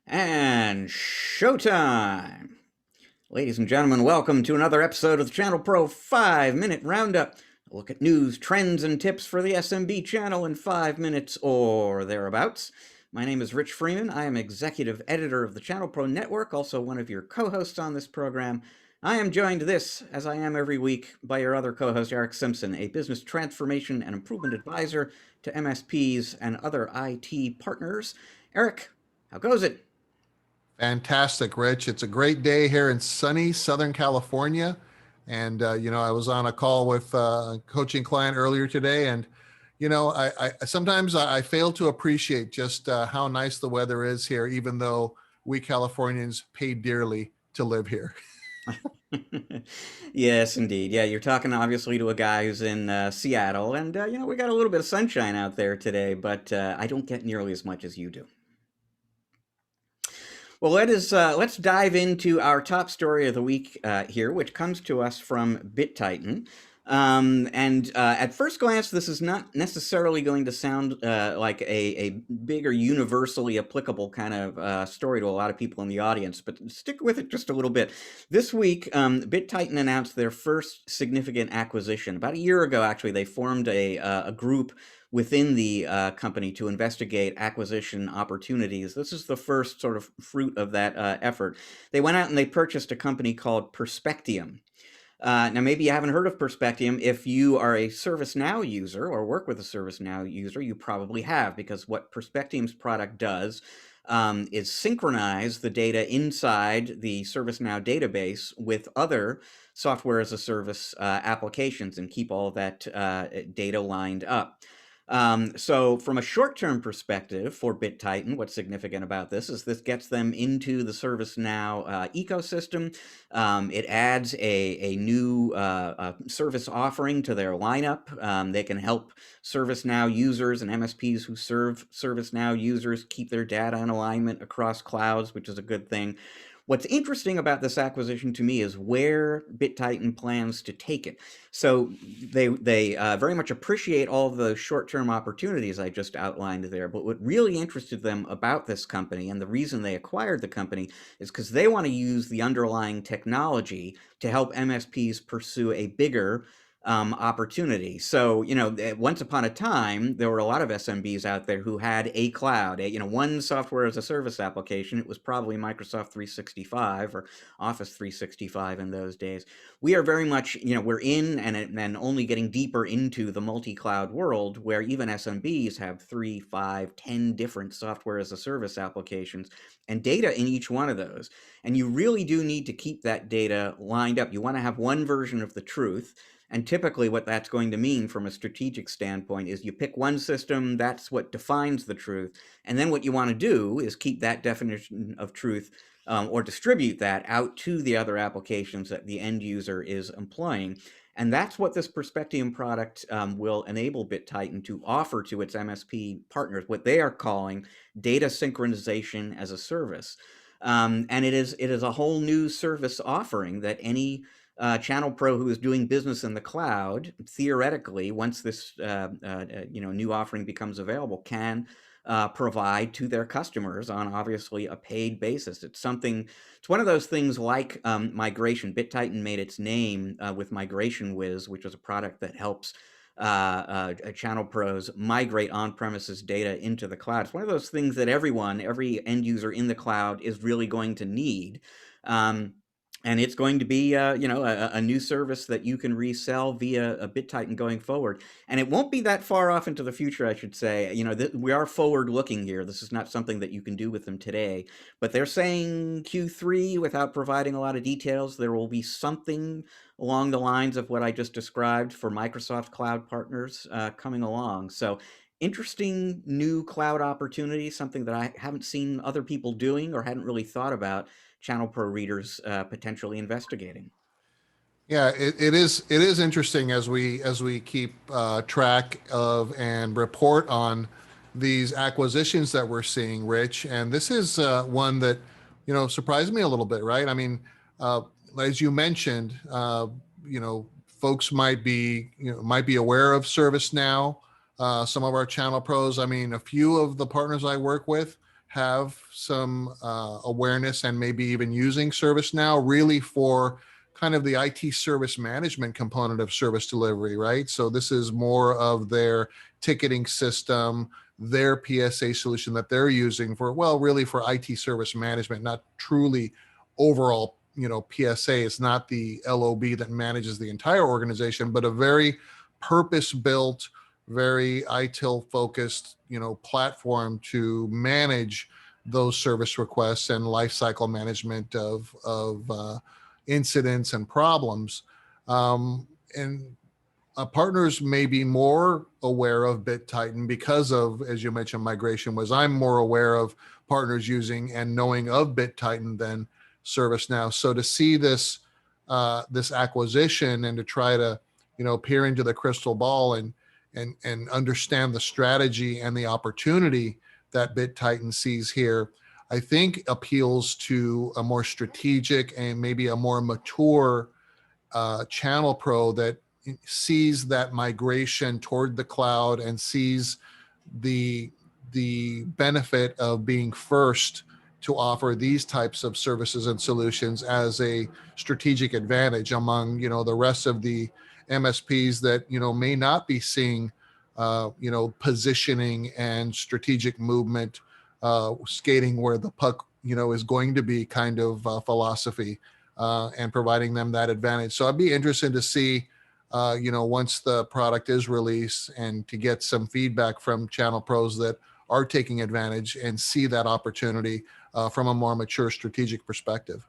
And showtime! Ladies and gentlemen, welcome to another episode of the ChannelPro 5-Minute Roundup. A look at news, trends, and tips for the SMB channel in 5 minutes or thereabouts. My name is Rich Freeman. I am executive editor of the ChannelPro Network, also one of your co-hosts on this program. I am joined as I am every week, by your other co-host, Eric Simpson, a business transformation and improvement advisor to MSPs and other IT partners. Eric, how goes it? Fantastic, Rich. It's a great day here in sunny Southern California. And, I was on a call with a coaching client earlier today. And, I sometimes I fail to appreciate just how nice the weather is here, even though we Californians pay dearly to live here. Yes, indeed. Yeah, you're talking obviously to a guy who's in Seattle, and we got a little bit of sunshine out there today, but I don't get nearly as much as you do. Well, let's dive into our top story of the week here, which comes to us from BitTitan. And at first glance, this is not necessarily going to sound like a big or universally applicable kind of story to a lot of people in the audience, but stick with it just a little bit. This week, BitTitan announced their first significant acquisition. About a year ago, actually, they formed a group within the company to investigate acquisition opportunities. This is the first sort of fruit of that effort. They went out and they purchased a company called Perspectium. Now, maybe you haven't heard of Perspectium. If you are a ServiceNow user or work with a ServiceNow user, you probably have, because what Perspectium's product does is synchronize the data inside the ServiceNow database with other software as a service applications and keep all of that data lined up. So from a short-term perspective for BitTitan, what's significant about this is this gets them into the ServiceNow ecosystem. It adds a new service offering to their lineup. They can help ServiceNow users and MSPs who serve ServiceNow users keep their data in alignment across clouds, which is a good thing. What's interesting about this acquisition to me is where BitTitan plans to take it. So they very much appreciate all of the short-term opportunities I just outlined there, but what really interested them about this company and the reason they acquired the company is because they want to use the underlying technology to help MSPs pursue a bigger opportunity. So, once upon a time, there were a lot of SMBs out there who had a cloud, one software as a service application. It was probably Microsoft 365 or Office 365 in those days. We are very much, we're in and only getting deeper into the multi-cloud world where even SMBs have 3, 5, 10 different software as a service applications and data in each one of those. And you really do need to keep that data lined up. You want to have one version of the truth. And typically what that's going to mean from a strategic standpoint is you pick one system, that's what defines the truth. And then what you want to do is keep that definition of truth or distribute that out to the other applications that the end user is employing. And that's what this Perspectium product will enable BitTitan to offer to its MSP partners, what they are calling data synchronization as a service. And it is a whole new service offering that any ChannelPro who is doing business in the cloud, theoretically, once this new offering becomes available, can provide to their customers on obviously a paid basis. It's one of those things like migration. BitTitan made its name with Migration Wiz, which was a product that helps ChannelPros migrate on-premises data into the cloud. It's one of those things that every end user in the cloud is really going to need. And it's going to be, a new service that you can resell via a BitTitan going forward. And it won't be that far off into the future, I should say. We are forward-looking here. This is not something that you can do with them today. But they're saying Q3, without providing a lot of details, there will be something along the lines of what I just described for Microsoft Cloud partners coming along. So interesting new cloud opportunity, something that I haven't seen other people doing or hadn't really thought about ChannelPro readers potentially investigating. Yeah, it is interesting as we keep track of and report on these acquisitions that we're seeing, Rich. And this is one that surprised me a little bit, right? I mean, as you mentioned, folks might be aware of ServiceNow. Some of our channel pros. I mean, a few of the partners I work with have some awareness and maybe even using ServiceNow really for kind of the IT service management component of service delivery, right? So this is more of their ticketing system, their PSA solution that they're using for, well, really for IT service management, not truly overall, PSA. It's not the LOB that manages the entire organization, but a very purpose-built, very ITIL focused, platform to manage those service requests and lifecycle management of incidents and problems. And partners may be more aware of BitTitan because of, as you mentioned, migration was. I'm more aware of partners using and knowing of BitTitan than ServiceNow. So to see this acquisition and to try to peer into the crystal ball and understand the strategy and the opportunity that BitTitan sees here, I think appeals to a more strategic and maybe a more mature ChannelPro that sees that migration toward the cloud and sees the benefit of being first to offer these types of services and solutions as a strategic advantage among the rest of the MSPs that may not be seeing positioning and strategic movement skating where the puck is going to be kind of philosophy and providing them that advantage. So I'd be interested to see once the product is released and to get some feedback from channel pros that are taking advantage and see that opportunity from a more mature strategic perspective.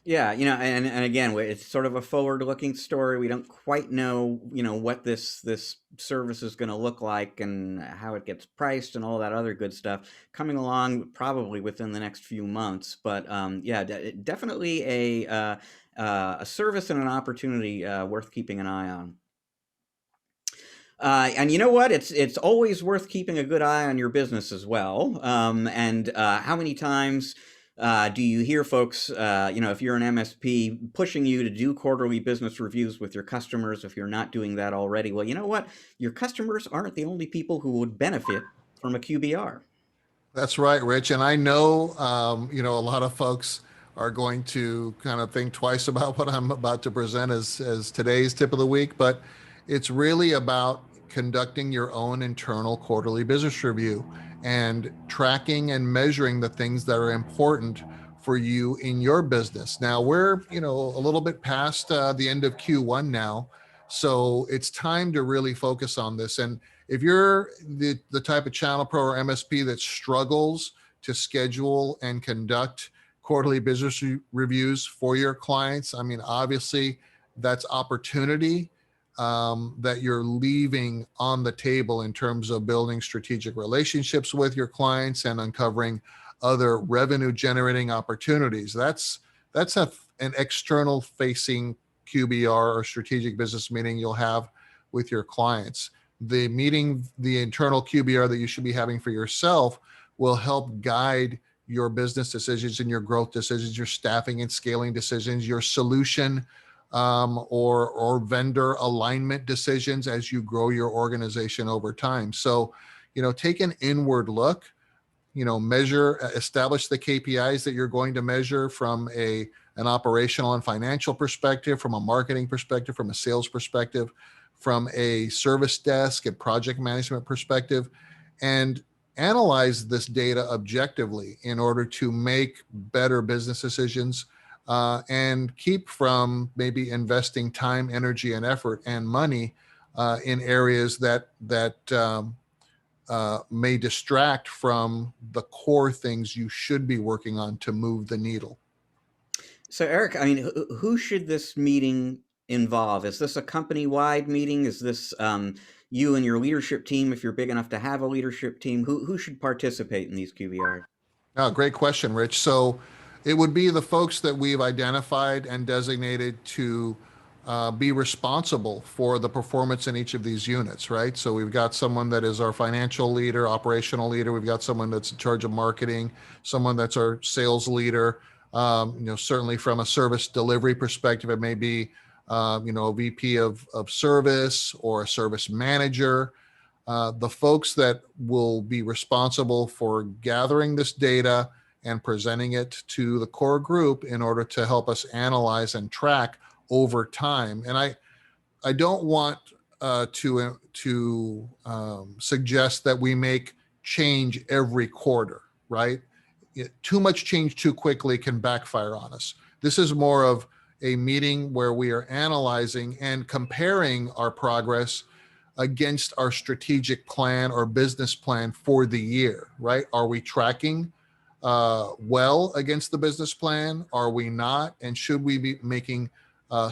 Yeah, and again, it's sort of a forward-looking story. We don't quite know, what this service is going to look like and how it gets priced and all that other good stuff coming along probably within the next few months. But yeah, definitely a service and an opportunity worth keeping an eye on. And you know what? It's always worth keeping a good eye on your business as well. And how many times do you hear folks, if you're an MSP, pushing you to do quarterly business reviews with your customers if you're not doing that already? Well, you know what? Your customers aren't the only people who would benefit from a QBR. That's right, Rich. And I know, a lot of folks are going to kind of think twice about what I'm about to present as today's tip of the week, but it's really about conducting your own internal quarterly business review and tracking and measuring the things that are important for you in your business. Now we're, a little bit past the end of Q1 now, so it's time to really focus on this. And if you're the type of channel pro or MSP that struggles to schedule and conduct quarterly business reviews for your clients, I mean, obviously that's opportunity that you're leaving on the table in terms of building strategic relationships with your clients and uncovering other revenue generating opportunities. That's an external facing QBR or strategic business meeting you'll have with your clients. The meeting, the internal QBR that you should be having for yourself will help guide your business decisions and your growth decisions, your staffing and scaling decisions, your solution or vendor alignment decisions as you grow your organization over time. So, take an inward look, measure, establish the KPIs that you're going to measure from an operational and financial perspective, from a marketing perspective, from a sales perspective, from a service desk and project management perspective, and analyze this data objectively in order to make better business decisions and keep from maybe investing time, energy, and effort and money in areas that may distract from the core things you should be working on to move the needle. So, Eric, I mean, who should this meeting involve? Is this a company-wide meeting? Is this you and your leadership team, if you're big enough to have a leadership team? Who should participate in these QBRs? Oh, great question, Rich. So it would be the folks that we've identified and designated to be responsible for the performance in each of these units, right? So we've got someone that is our financial leader, operational leader. We've got someone that's in charge of marketing, someone that's our sales leader. Certainly from a service delivery perspective, it may be, a VP of service or a service manager. The folks that will be responsible for gathering this data and presenting it to the core group in order to help us analyze and track over time. And I don't want to suggest that we make change every quarter, right? Too much change too quickly can backfire on us. This is more of a meeting where we are analyzing and comparing our progress against our strategic plan or business plan for the year, right? Are we tracking well against the business plan? Are we not? And should we be making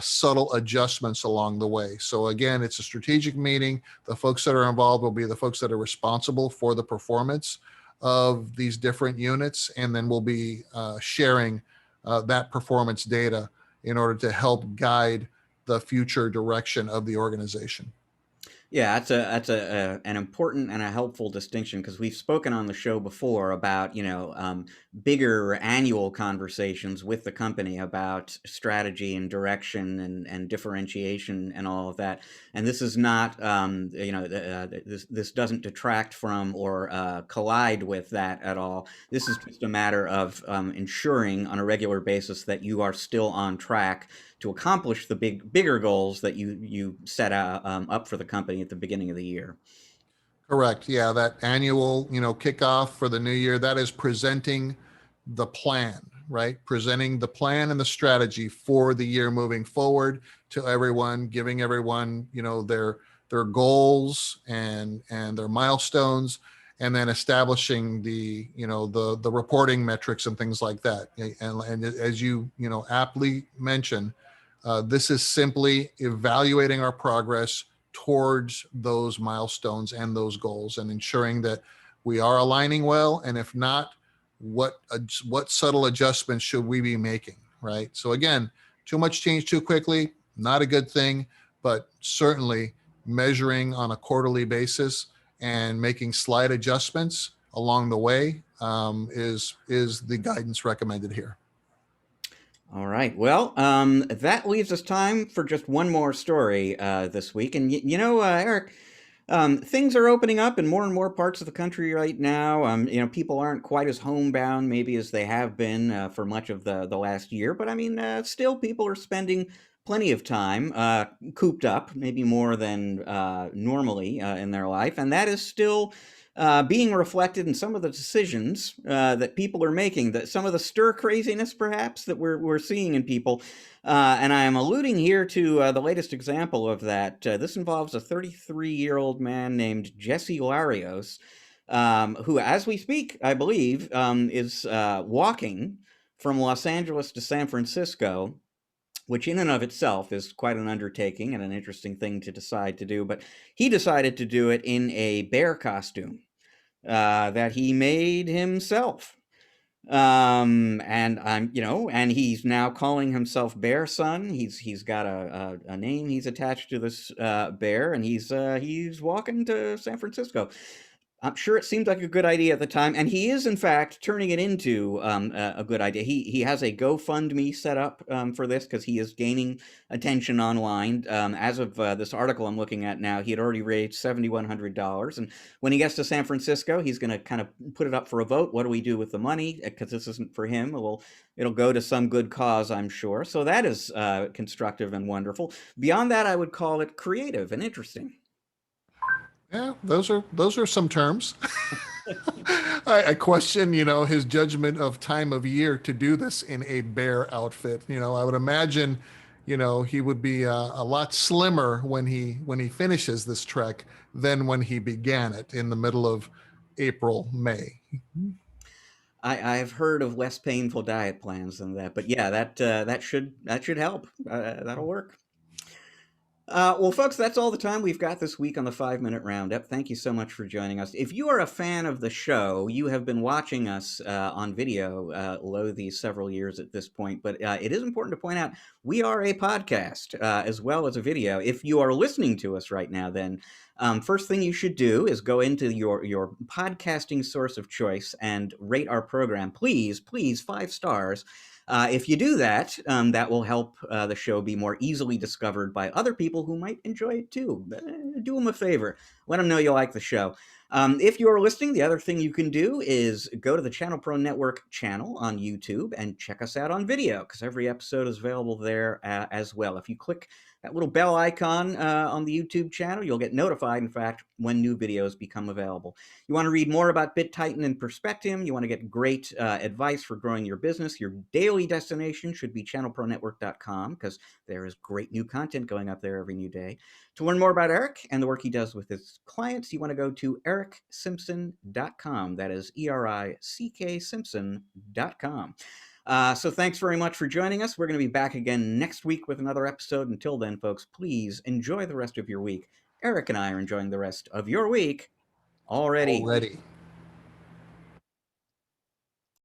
subtle adjustments along the way? So again, it's a strategic meeting. The folks that are involved will be the folks that are responsible for the performance of these different units, and then we'll be sharing that performance data in order to help guide the future direction of the organization. Yeah, an important and a helpful distinction, because we've spoken on the show before about, bigger annual conversations with the company about strategy and direction and differentiation and all of that. And this is not, this doesn't detract from or collide with that at all. This is just a matter of ensuring on a regular basis that you are still on track to accomplish the bigger goals that you set up for the company at the beginning of the year. Correct. Yeah, that annual, kickoff for the new year, that is presenting the plan, right? Presenting the plan and the strategy for the year moving forward to everyone, giving everyone, their goals and their milestones, and then establishing the reporting metrics and things like that. And as you aptly mentioned, this is simply evaluating our progress towards those milestones and those goals, and ensuring that we are aligning well. And if not, what subtle adjustments should we be making, right? So again, too much change too quickly, not a good thing, but certainly measuring on a quarterly basis and making slight adjustments along the way is the guidance recommended here. All right. Well, that leaves us time for just one more story this week. And, Eric, things are opening up in more and more parts of the country right now. People aren't quite as homebound maybe as they have been for much of the last year. But, I mean, still people are spending plenty of time cooped up, maybe more than normally in their life. And that is still being reflected in some of the decisions that people are making, that some of the stir craziness perhaps that we're seeing in people. And I am alluding here to the latest example of that. This involves a 33-year-old man named Jesse Larios, who, as we speak, I believe, is walking from Los Angeles to San Francisco, which in and of itself is quite an undertaking and an interesting thing to decide to do. But he decided to do it in a bear costume that he made himself. And he's now calling himself Bear Son. He's got a name he's attached to this bear, and he's walking to San Francisco. I'm sure it seemed like a good idea at the time, and he is in fact turning it into a good idea. He has a GoFundMe set up for this because he is gaining attention online. As of this article I'm looking at now, he had already raised $7,100, and when he gets to San Francisco, he's going to kind of put it up for a vote. What do we do with the money? Because this isn't for him. It'll go to some good cause, I'm sure. So that is constructive and wonderful. Beyond that, I would call it creative and interesting. Yeah, those are some terms. I question, his judgment of time of year to do this in a bear outfit. I would imagine, he would be a lot slimmer when he finishes this trek than when he began it in the middle of April, May. I've heard of less painful diet plans than that, but yeah, that should help. That'll work. Well, folks, that's all the time we've got this week on the 5-Minute Roundup. Thank you so much for joining us. If you are a fan of the show, you have been watching us on video lo these several years at this point, but it is important to point out we are a podcast as well as a video. If you are listening to us right now, then First thing you should do is go into your podcasting source of choice and rate our program. Please, please, 5 stars. If you do that, that will help the show be more easily discovered by other people who might enjoy it too. Do them a favor. Let them know you like the show. If you're listening, the other thing you can do is go to the ChannelPro Network channel on YouTube and check us out on video, because every episode is available there as well. If you click that little bell icon on the YouTube channel, you'll get notified, in fact, when new videos become available. You want to read more about BitTitan and Perspective, you want to get great advice for growing your business, your daily destination should be channelpronetwork.com, because there is great new content going up there every new day. To learn more about Eric and the work he does with his clients, you want to go to ericksimpson.com. That is ERICK Simpson.com. So thanks very much for joining us. We're going to be back again next week with another episode. Until then, folks, please enjoy the rest of your week. Eric and I are enjoying the rest of your week already.